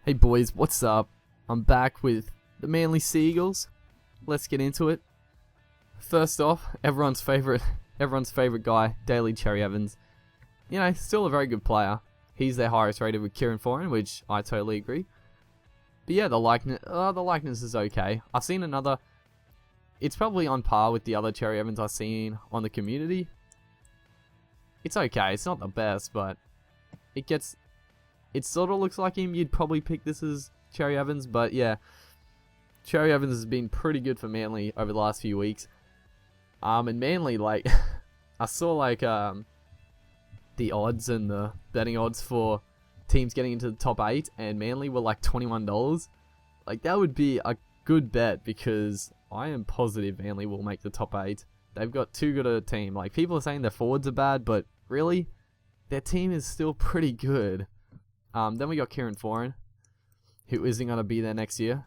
Hey boys, what's up? I'm back with the Manly Seagulls. Let's get into it. First off, everyone's favorite guy, Daly Cherry Evans. You know, still a very good player. He's their highest rated with Kieran Foran, which I totally agree. But yeah, the likeness is okay. I've seen another. It's probably on par with the other Cherry Evans I've seen on the community. It's okay. It's not the best, but it sort of looks like him. You'd probably pick this as Cherry Evans, but yeah, Cherry Evans has been pretty good for Manly over the last few weeks. And Manly, like, I saw like the odds and the betting odds for teams getting into the top 8, and Manly were like $21. Like, that would be a good bet because I am positive Manly will make the top 8. They've got too good a team. Like, people are saying their forwards are bad, but really, their team is still pretty good. Then we got Kieran Foran, who isn't going to be there next year,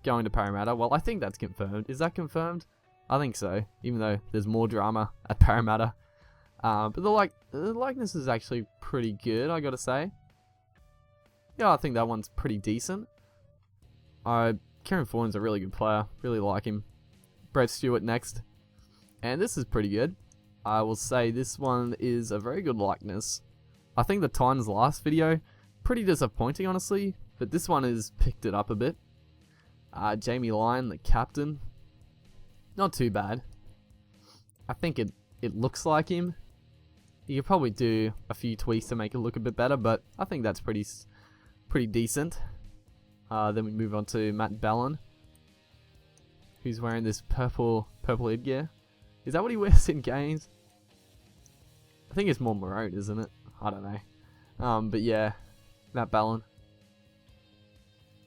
going to Parramatta. Well, I think that's confirmed. Is that confirmed? I think so, even though there's more drama at Parramatta. But the likeness is actually pretty good, I gotta say. Yeah, I think that one's pretty decent. Kieran Foran's a really good player. Really like him. Brett Stewart next. And this is pretty good. I will say this one is a very good likeness. I think the Titans' last video, pretty disappointing honestly, but this one has picked it up a bit. Jamie Lyon, the captain, not too bad. I think it looks like him. You could probably do a few tweaks to make it look a bit better, but I think that's pretty decent. Then we move on to Matt Ballon, who's wearing this purple headgear. Is that what he wears in games? I think it's more maroon, isn't it? I don't know. But yeah, Matt Ballon.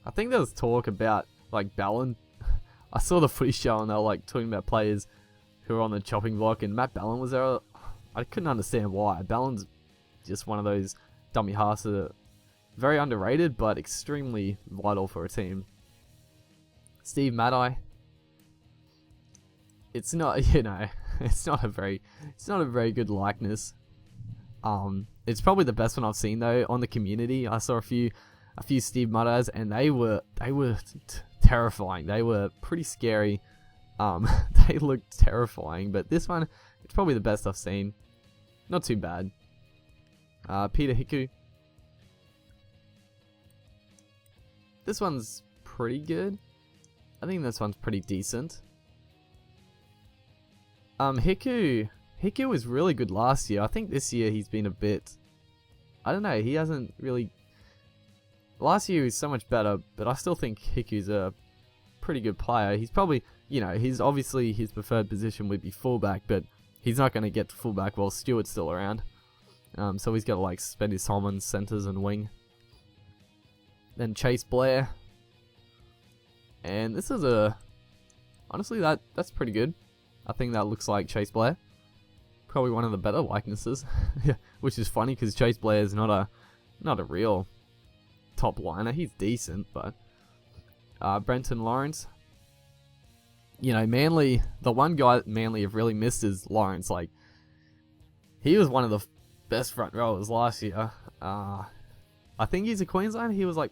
I think there was talk about like Ballon. I saw the footy show and they were like talking about players who were on the chopping block, and Matt Ballon was there. I couldn't understand why. Ballon's just one of those dummy halves that are very underrated, but extremely vital for a team. Steve Maddai. It's not, it's not a very good likeness. It's probably the best one I've seen though on the community. I saw a few Steve Maddais, and they were terrifying. They were pretty scary. They looked terrifying, but this one, it's probably the best I've seen. Not too bad. Peter Hiku. This one's pretty good. I think this one's pretty decent. Hiku was really good last year. I think this year he's been a bit, I don't know, he hasn't really. Last year he was so much better, but I still think Hiku's a pretty good player. He's probably, he's obviously his preferred position would be fullback, but he's not going to get to fullback while Stewart's still around. So he's got to like spend his time on centers and wing. Then Chase Blair. And this is honestly that's pretty good. I think that looks like Chase Blair. Probably one of the better likenesses. Which is funny because Chase Blair is not a real top liner. He's decent, but Brenton Lawrence. Manly, the one guy that Manly have really missed is Lawrence. Like, he was one of the best front rowers last year. I think he's a Queenslander. He was like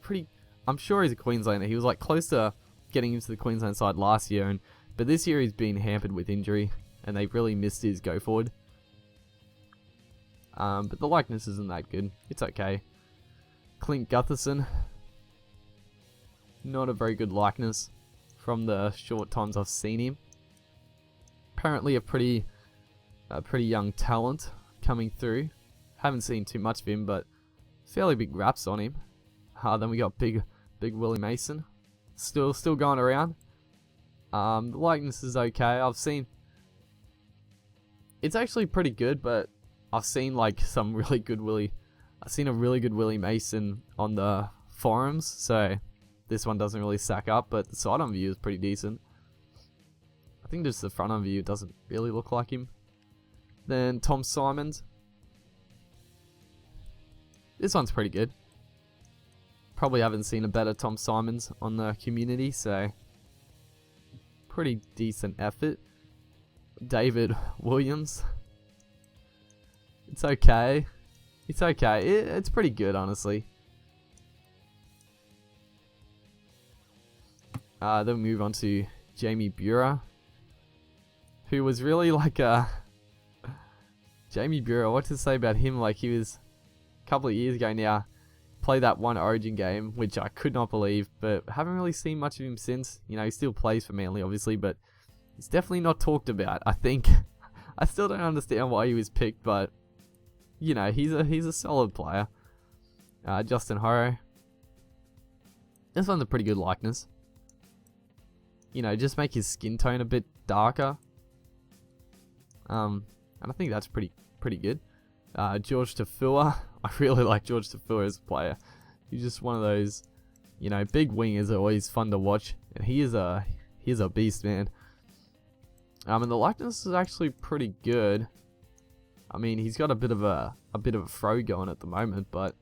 I'm sure he's a Queenslander. He was like close to getting into the Queensland side last year, but this year he's been hampered with injury, and they really missed his go forward. But the likeness isn't that good. It's okay. Clint Gutherson. Not a very good likeness from the short times I've seen him. Apparently a pretty young talent coming through. Haven't seen too much of him, but fairly big raps on him. Then we got big Willie Mason. Still going around. The likeness is okay. I've seen. It's actually pretty good, but I've seen like some really good Willie. I've seen a really good Willie Mason on the forums, so this one doesn't really stack up, but the side-on view is pretty decent. I think just the front-on view doesn't really look like him. Then Tom Simons. This one's pretty good. Probably haven't seen a better Tom Simons on the community, so pretty decent effort. David Williams. It's okay. It's okay. It's pretty good, honestly. Then we move on to Jamie Buhrer, who was really like Jamie Buhrer, what to say about him? Like, he was a couple of years ago now, played that one Origin game, which I could not believe, but haven't really seen much of him since. You know, he still plays for Manly, obviously, but he's definitely not talked about, I think. I still don't understand why he was picked, but, you know, he's a solid player. Justin Horro. This one's a pretty good likeness. You know, just make his skin tone a bit darker. And I think that's pretty good. George Tafua. I really like George Tafua as a player. He's just one of those, you know, big wingers are always fun to watch. And he is a beast, man. And the likeness is actually pretty good. I mean, he's got a bit of a throw going at the moment, but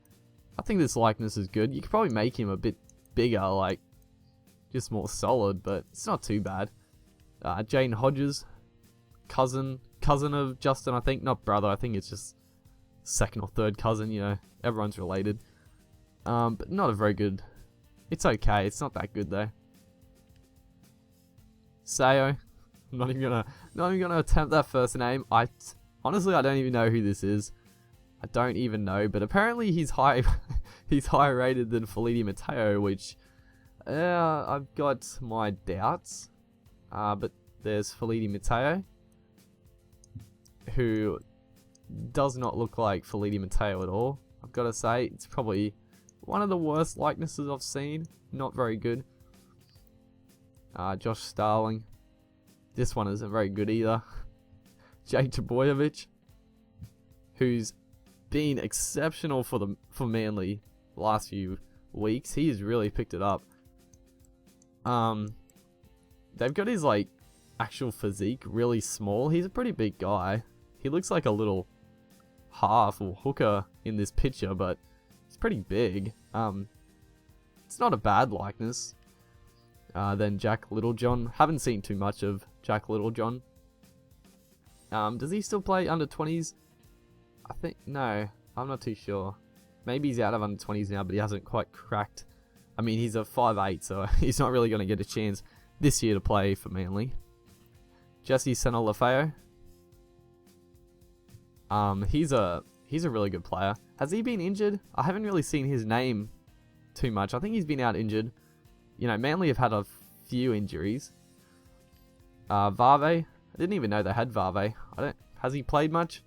I think this likeness is good. You could probably make him a bit bigger, like just more solid, but it's not too bad. Jaden Hodges, cousin of Justin, I think, not brother. I think it's just second or third cousin. You know, everyone's related. But not a very good. It's okay. It's not that good though. Sayo, I'm not even gonna attempt that first name. Honestly, I don't even know who this is. I don't even know, but apparently he's higher rated than Feliti Mateo, which I've got my doubts. But there's Feliti Mateo, who does not look like Feliti Mateo at all. I've got to say, it's probably one of the worst likenesses I've seen. Not very good. Josh Starling. This one isn't very good either. Jake Trbojevic, who's been exceptional for Manly last few weeks. He's really picked it up. They've got his like actual physique really small. He's a pretty big guy. He looks like a little half or hooker in this picture, but he's pretty big. It's not a bad likeness. Then Jack Littlejohn. Haven't seen too much of Jack Littlejohn. Does he still play under 20s? I think, no, I'm not too sure. Maybe he's out of under 20s now, but he hasn't quite cracked. I mean, he's a 5'8", so he's not really going to get a chance this year to play for Manly. Jesse Senna-Lafeo. He's a really good player. Has he been injured? I haven't really seen his name too much. I think he's been out injured. You know, Manly have had a few injuries. Varve. I didn't even know they had Varve. Has he played much?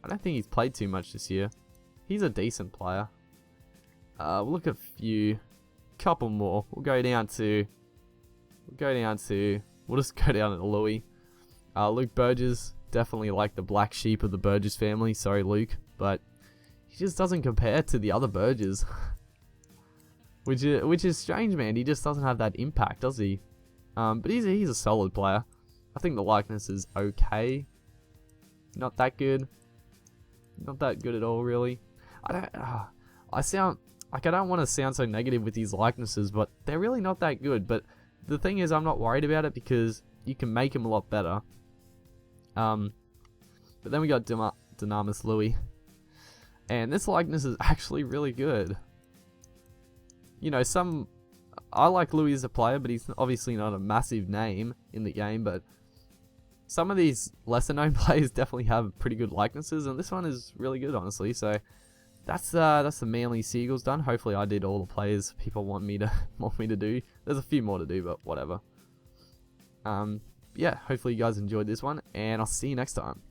I don't think he's played too much this year. He's a decent player. We'll look at a couple more. We'll just go down to Louis. Luke Burgess, definitely like the black sheep of the Burgess family. Sorry, Luke, but he just doesn't compare to the other Burgess. which is strange, man. He just doesn't have that impact, does he? But he's a solid player. I think the likeness is okay. Not that good. Not that good at all, really. I don't want to sound so negative with these likenesses, but they're really not that good. But the thing is, I'm not worried about it because you can make them a lot better. But then we got Dynamis Louis, and this likeness is actually really good. You know, I like Louis as a player, but he's obviously not a massive name in the game. But some of these lesser known players definitely have pretty good likenesses, and this one is really good, honestly. So that's the Manly Seagulls done. Hopefully I did all the players people want me to do. There's a few more to do, but whatever. Yeah, hopefully you guys enjoyed this one, and I'll see you next time.